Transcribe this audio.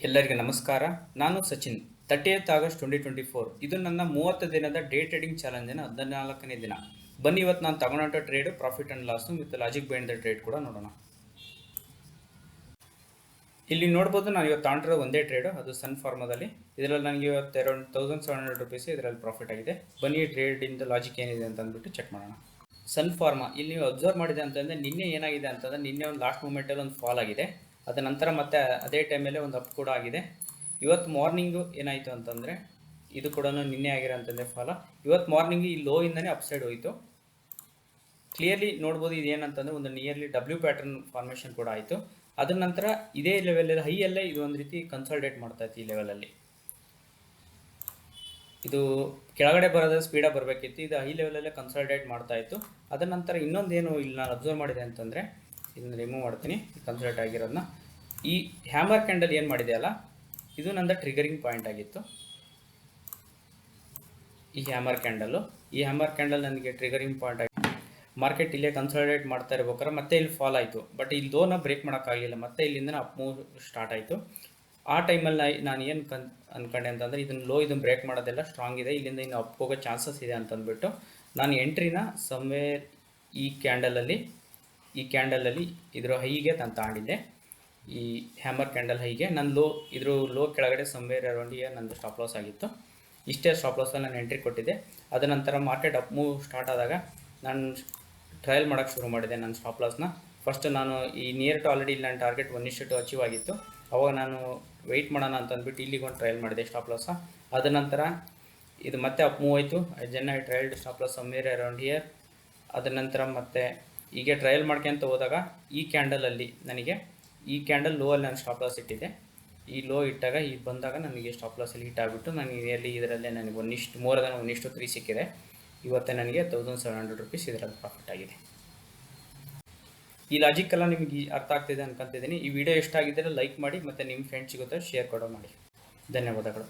ಎಲ್ಲರಿಗೆ ನಮಸ್ಕಾರ. ನಾನು ಸಚಿನ್. 30th ಆಗಸ್ಟ್ 2024 ಇದು ನನ್ನ 30 ದಿನದ ಡೇ ಟ್ರೇಡಿಂಗ್ ಚಾಲೆಂಜಿನ 14ನೇ ದಿನ. ಬನ್ನಿ ಇವತ್ತು ನಾನು ತಗೊಂಡಂಥ ಟ್ರೇಡ್ ಪ್ರಾಫಿಟ್ ಆ್ಯಂಡ್ ಲಾಸು ಮತ್ತು ಲಾಜಿಕ್ ಬೈಂಡ್ ಟ್ರೇಡ್ ಕೂಡ ನೋಡೋಣ. ಇಲ್ಲಿ ನೋಡ್ಬೋದು, ನಾನು ಇವತ್ತು ತಗೊಂಡಿರೋ ಒಂದೇ ಟ್ರೇಡು, ಅದು ಸನ್ ಫಾರ್ಮಾದಲ್ಲಿ. ಇದರಲ್ಲಿ ನನಗೆ ಇವತ್ತು ಅರೌಂಡ್ 1700 ರೂಪೀಸ್ ಇದರಲ್ಲಿ ಪ್ರಾಫಿಟ್ ಆಗಿದೆ. ಬನ್ನಿ ಟ್ರೇಡಿಂದ ಲಾಜಿಕ್ ಏನಿದೆ ಅಂತ ಅಂದ್ಬಿಟ್ಟು ಚೆಕ್ ಮಾಡೋಣ. ಸನ್ ಫಾರ್ಮಾ ಇಲ್ಲಿ ನೀವು ಅಬ್ಸರ್ವ್ ಮಾಡಿದೆ ಅಂತಂದರೆ ನಿನ್ನೆ ಏನಾಗಿದೆ ಅಂತಂದರೆ ನಿನ್ನೆ ಒಂದು ಲಾಸ್ಟ್ ಮೂಮೆಂಟಲ್ಲಿ ಒಂದು ಫಾಲ್ ಆಗಿದೆ. ಅದ ನಂತರ ಮತ್ತೆ ಅದೇ ಟೈಮಲ್ಲೇ ಒಂದು ಅಪ್ ಕೂಡ ಆಗಿದೆ. ಇವತ್ತು ಮಾರ್ನಿಂಗು ಏನಾಯಿತು ಅಂತಂದರೆ ಇದು ಕೂಡ ನಿನ್ನೆ ಆಗಿರೋಂಥದ್ದೇ ಫಾಲ. ಇವತ್ತು ಮಾರ್ನಿಂಗು ಈ ಲೋ ಇಂದನೇ ಅಪ್ ಸೈಡ್ ಹೋಯಿತು. ಕ್ಲಿಯರ್ಲಿ ನೋಡ್ಬೋದು ಇದು ಏನಂತಂದರೆ ಒಂದು ನಿಯರ್ಲಿ ಡಬ್ಲ್ಯೂ ಪ್ಯಾಟರ್ನ್ ಫಾರ್ಮೇಷನ್ ಕೂಡ ಆಯಿತು. ಅದರ ನಂತರ ಇದೇ ಲೆವೆಲಲ್ಲಿ ಹೈಯಲ್ಲೇ ಇದು ಒಂದು ರೀತಿ ಕನ್ಸಾಲ್ಟೇಟ್ ಮಾಡ್ತಾ ಇತ್ತು. ಈ ಲೆವೆಲಲ್ಲಿ ಇದು ಕೆಳಗಡೆ ಬರೋದ್ರೆ ಸ್ಪೀಡಾಗಿ ಬರಬೇಕಿತ್ತು. ಇದು ಹೈ ಲೆವೆಲಲ್ಲೇ ಕನ್ಸಾಲ್ಟೇಟ್ ಮಾಡ್ತಾ ಇತ್ತು. ಅದರ ನಂತರ ಇನ್ನೊಂದೇನು ಇಲ್ಲಿ ನಾನು ಅಬ್ಸರ್ವ್ ಮಾಡಿದೆ ಅಂತಂದರೆ ಇದನ್ನು ರಿಮೂವ್ ಮಾಡ್ತೀನಿ, ಕನ್ಸಾಲ್ಟೇಟ್ ಆಗಿರೋದನ್ನ. ಈ ಹ್ಯಾಮರ್ ಕ್ಯಾಂಡಲ್ ಏನು ಮಾಡಿದೆ ಅಲ್ಲ, ಇದು ನಂದು ಟ್ರಿಗರಿಂಗ್ ಪಾಯಿಂಟ್ ಆಗಿತ್ತು. ಈ ಹ್ಯಾಮರ್ ಕ್ಯಾಂಡಲ್ ನನಗೆ ಟ್ರಿಗರಿಂಗ್ ಪಾಯಿಂಟ್ ಆಗಿ ಮಾರ್ಕೆಟ್ ಇಲ್ಲೇ ಕನ್ಸಾಲ್ಟೇಟ್ ಮಾಡ್ತಾ ಇರ್ಬೇಕಾದ್ರೆ ಮತ್ತೆ ಇಲ್ಲಿ ಫಾಲ್ ಆಯಿತು. ಬಟ್ ಇಲ್ಲಿ ಲೋನ ಬ್ರೇಕ್ ಮಾಡೋಕ್ಕಾಗಲಿಲ್ಲ. ಮತ್ತೆ ಇಲ್ಲಿಂದ ಅಪ್ ಮೂವ್ ಸ್ಟಾರ್ಟ್ ಆಯಿತು. ಆ ಟೈಮಲ್ಲಿ ನಾನು ಏನು ಅಂದ್ಕೊಂಡೆ ಅಂತಂದರೆ ಇದನ್ನು ಬ್ರೇಕ್ ಮಾಡೋದೆಲ್ಲ ಸ್ಟ್ರಾಂಗ್ ಇದೆ, ಇಲ್ಲಿಂದ ಇನ್ನು ಅಪ್ ಹೋಗೋ ಚಾನ್ಸಸ್ ಇದೆ ಅಂತಂದ್ಬಿಟ್ಟು ನಾನು ಎಂಟ್ರಿನ ಸಮ್ವೇರ್ ಈ ಕ್ಯಾಂಡಲಲ್ಲಿ ಇದ್ರ ಹೈಗೆ ನಾನು ತಗೊಂಡಿದ್ದೆ. ಈ ಹ್ಯಾಮರ್ ಕ್ಯಾಂಡಲ್ ಹೈಗೆ ನಾನು ಇದ್ರ ಲೋ ಕೆಳಗಡೆ ಸಮ್ವೇರ್ ಅರೌಂಡ್ ನಂದು ಸ್ಟಾಪ್ ಲಾಸ್ ಆಗಿತ್ತು. ಇಷ್ಟೇ ಸ್ಟಾಪ್ ಲಾಸಲ್ಲಿ ನಾನು ಎಂಟ್ರಿ ಕೊಟ್ಟಿದ್ದೆ. ಅದ ನಂತರ ಮಾರ್ಕೆಟ್ ಅಪ್ ಮೂವ್ ಸ್ಟಾರ್ಟ್ ಆದಾಗ ನಾನು ಟ್ರಯಲ್ ಮಾಡೋಕ್ಕೆ ಶುರು ಮಾಡಿದೆ ನನ್ನ ಸ್ಟಾಪ್ ಲಾಸ್ನ. ಫಸ್ಟ್ ನಾನು ಈ ನಿಯರ್ ಟು ಆಲ್ರೆಡಿ ಇಲ್ಲಿ ನನ್ನ ಟಾರ್ಗೆಟ್ 1:2 ಅಚೀವ್ ಆಗಿತ್ತು. ಅವಾಗ ನಾನು ವೆಯ್ಟ್ ಮಾಡೋಣ ಅಂತ ಅಂದ್ಬಿಟ್ಟು ಇಲ್ಲಿಗೆ ಒಂದು ಟ್ರಯಲ್ ಮಾಡಿದೆ ಸ್ಟಾಪ್ ಲಾಸ. ಅದ ನಂತರ ಇದು ಮತ್ತೆ ಅಪ್ ಮೂವ್ ಆಯಿತು. ಜನ trailed stop loss somewhere around here. ಅದ ನಂತರ ಮತ್ತೆ ಹೀಗೆ ಟ್ರಯಲ್ ಮಾಡ್ಕೊಂತ ಹೋದಾಗ ಈ ಕ್ಯಾಂಡಲಲ್ಲಿ ನನಗೆ ಈ ಕ್ಯಾಂಡಲ್ ಲೋ ಅಲ್ಲಿ ನಾನು ಸ್ಟಾಪ್ ಲಾಸ್ ಇಟ್ಟಿದ್ದೆ. ಈ ಲೋ ಇಟ್ಟಾಗ ಈಗ ಬಂದಾಗ ನನಗೆ ಸ್ಟಾಪ್ ಲಾಸಲ್ಲಿ ಹಿಟ್ ಆಗಿಬಿಟ್ಟು ನನಗೆ ಇದರಲ್ಲೇ ನನಗೆ 1:3 ಸಿಕ್ಕಿದೆ. ಇವತ್ತೇ ನನಗೆ 1700 ರೂಪೀಸ್ ಇದರಲ್ಲಿ ಪ್ರಾಫಿಟ್ ಆಗಿದೆ. ಈ ಲಾಜಿಕ್ ಎಲ್ಲ ನಿಮಗೆ ಅರ್ಥ ಆಗ್ತಿದೆ ಅನ್ಕೊಂತಿದ್ದೀನಿ. ಈ ವಿಡಿಯೋ ಇಷ್ಟ ಆಗಿದ್ದರೆ ಲೈಕ್ ಮಾಡಿ ಮತ್ತು ನಿಮ್ಮ ಫ್ರೆಂಡ್ಸ್ ಜೊತೆ ಶೇರ್ ಕೂಡ ಮಾಡಿ. ಧನ್ಯವಾದಗಳು.